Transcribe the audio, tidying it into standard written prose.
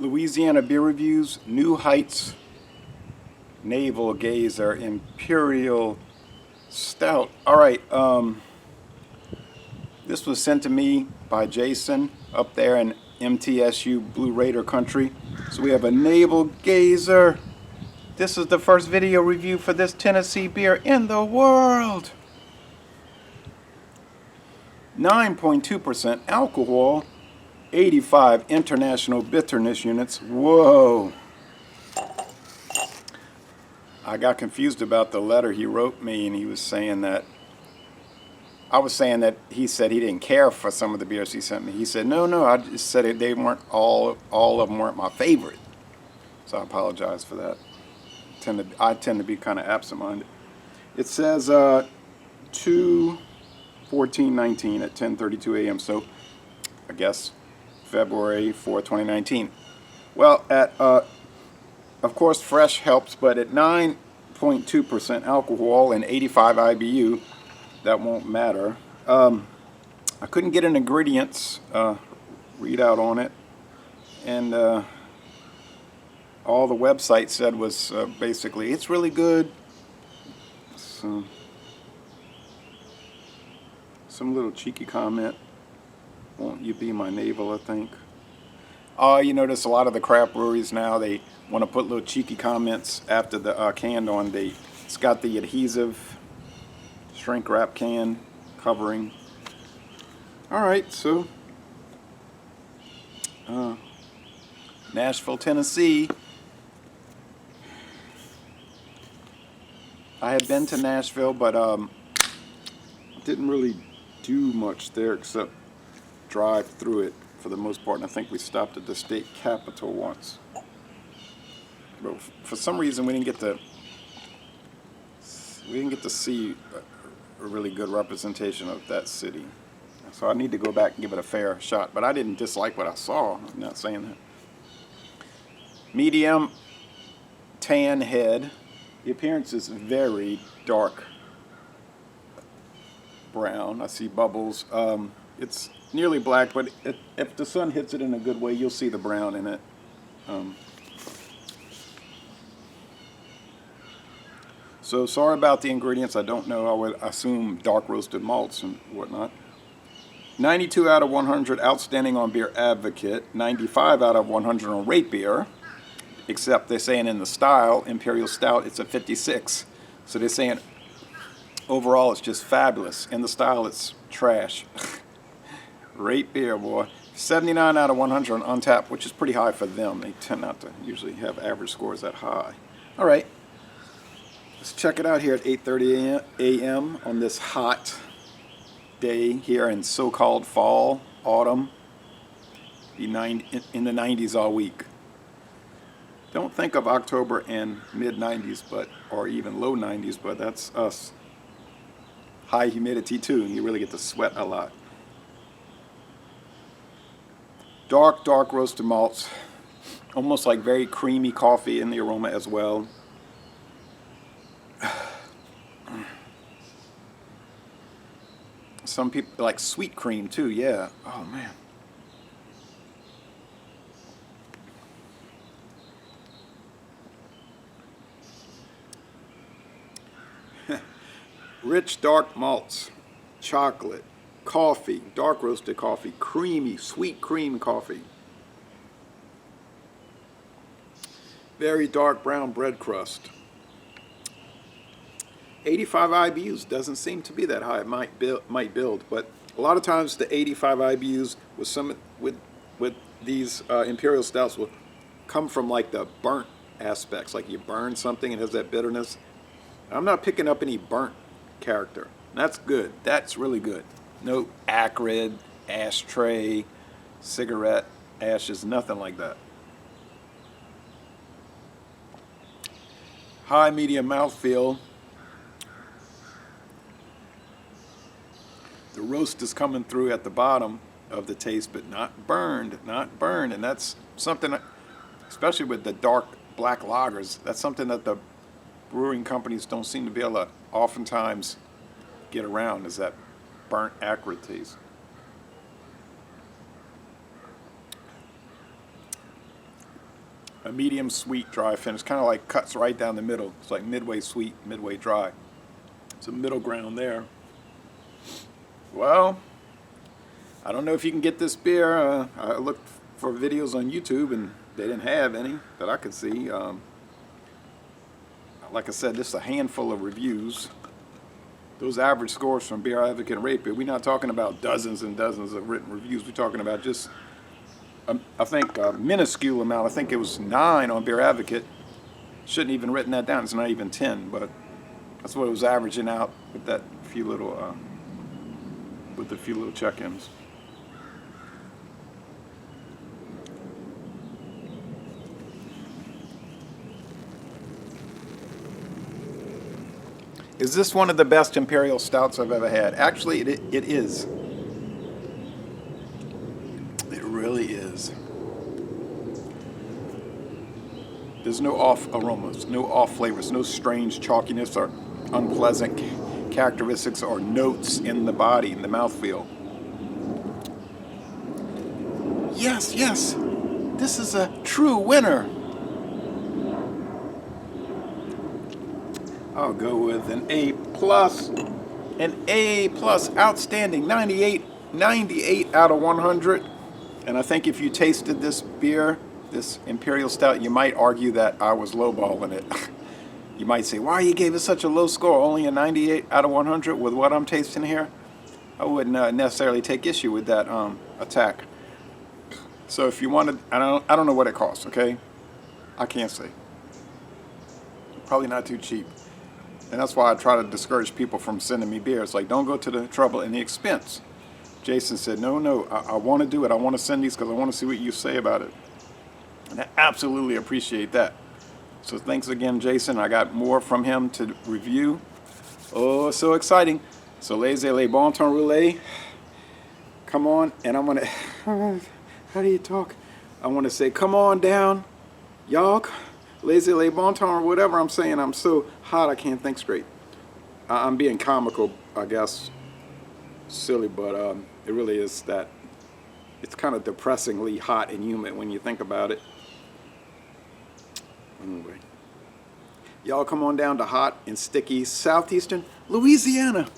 Louisiana beer reviews, New Heights Navel Gazer Imperial Stout. All right, this was sent to me by Jason up there in MTSU Blue Raider country. So we have a Navel Gazer. This is the first video review for this Tennessee beer in the world. 9.2% alcohol, 85 international bitterness units. Whoa. I got confused about the letter he wrote me, and he was saying that he said he didn't care for some of the beers he sent me. He said, no, I just said they weren't all of them weren't my favorite. So I apologize for that. I tend to be kind of absent-minded. It says 2/14/19 at 10:32 a.m. So I guess February 4, 2019. Well, of course, fresh helps, but at 9.2% alcohol and 85 IBU, that won't matter. I couldn't get an ingredients readout on it, and all the website said was basically, it's really good. So, some little cheeky comment. Won't you be my navel, I think. You notice a lot of the craft breweries now, they want to put little cheeky comments after the can on. It's got the adhesive shrink wrap can covering. All right, so Nashville, Tennessee. I had been to Nashville, but didn't really do much there except drive through it for the most part, and I think we stopped at the state capitol once. But for some reason, we didn't get to see a really good representation of that city. So I need to go back and give it a fair shot. But I didn't dislike what I saw. I'm not saying that. Medium tan head. The appearance is very dark brown. I see bubbles. It's nearly black, but if the sun hits it in a good way, you'll see the brown in it. So sorry about the ingredients. I don't know. I would assume dark roasted malts and whatnot. 92 out of 100 outstanding on Beer Advocate. 95 out of 100 on Rate Beer. Except they're saying in the style, Imperial Stout, it's a 56. So they're saying overall it's just fabulous. In the style, it's trash. Rate Beer, boy. 79 out of 100 on Untappd, which is pretty high for them. They tend not to usually have average scores that high. All right. Let's check it out here at 8:30 a.m. on this hot day here in so-called fall, autumn, in the 90s all week. Don't think of October and mid-90s, or even low 90s, but that's us. High humidity too, and you really get to sweat a lot. Dark roasted malts, almost like very creamy coffee in the aroma as well. Some people like sweet cream too, yeah. Oh man. Rich dark malts, chocolate, coffee, dark roasted coffee, creamy, sweet cream coffee. Very dark brown bread crust. 85 IBUs doesn't seem to be that high. It might build, but a lot of times the 85 IBUs with these imperial stouts will come from like the burnt aspects, like you burn something and has that bitterness. I'm not picking up any burnt character. That's good. That's really good. No acrid ashtray, cigarette ashes, nothing like that. High medium mouthfeel. The roast is coming through at the bottom of the taste, but not burned, and that's something, especially with the dark black lagers, that's something that the brewing companies don't seem to be able to oftentimes get around, is that burnt acrid taste. a medium sweet dry finish. Kind of like cuts right down the middle. It's like midway sweet, midway dry. It's a middle ground there. Well, I don't know if you can get this beer. I looked for videos on YouTube and they didn't have any that I could see. Like I said, just a handful of reviews. Those average scores from Beer Advocate and Rate Beer, we're not talking about dozens and dozens of written reviews. We're talking about just, I think, a minuscule amount. I think it was 9 on Beer Advocate. Shouldn't even written that down. It's not even 10, but that's what it was averaging out with that few little, with the few little check-ins. Is this one of the best imperial stouts I've ever had? Actually, it is. It really is. There's no off aromas, no off flavors, no strange chalkiness or unpleasant characteristics or notes in the body, in the mouthfeel. Yes, yes, this is a true winner. I'll go with an A+. An A+, outstanding, 98 out of 100. And I think if you tasted this beer, this Imperial Stout, you might argue that I was lowballing it. You might say, why you gave it such a low score, only a 98 out of 100 with what I'm tasting here? I wouldn't necessarily take issue with that attack. So if you wanted, I don't know what it costs, okay? I can't say. Probably not too cheap. And that's why I try to discourage people from sending me beer. It's like, don't go to the trouble and the expense. Jason said, no, I want to do it. I want to send these because I want to see what you say about it. And I absolutely appreciate that. So thanks again, Jason. I got more from him to review. Oh, so exciting. So les bon temps roulé. Come on. And I'm going to, how do you talk? I want to say, come on down, y'all. Les bon temps or whatever I'm saying. I'm so hot I can't think straight. I'm being comical, I guess. Silly, but it really is that. It's kind of depressingly hot and humid when you think about it. Anyway, y'all come on down to hot and sticky southeastern Louisiana.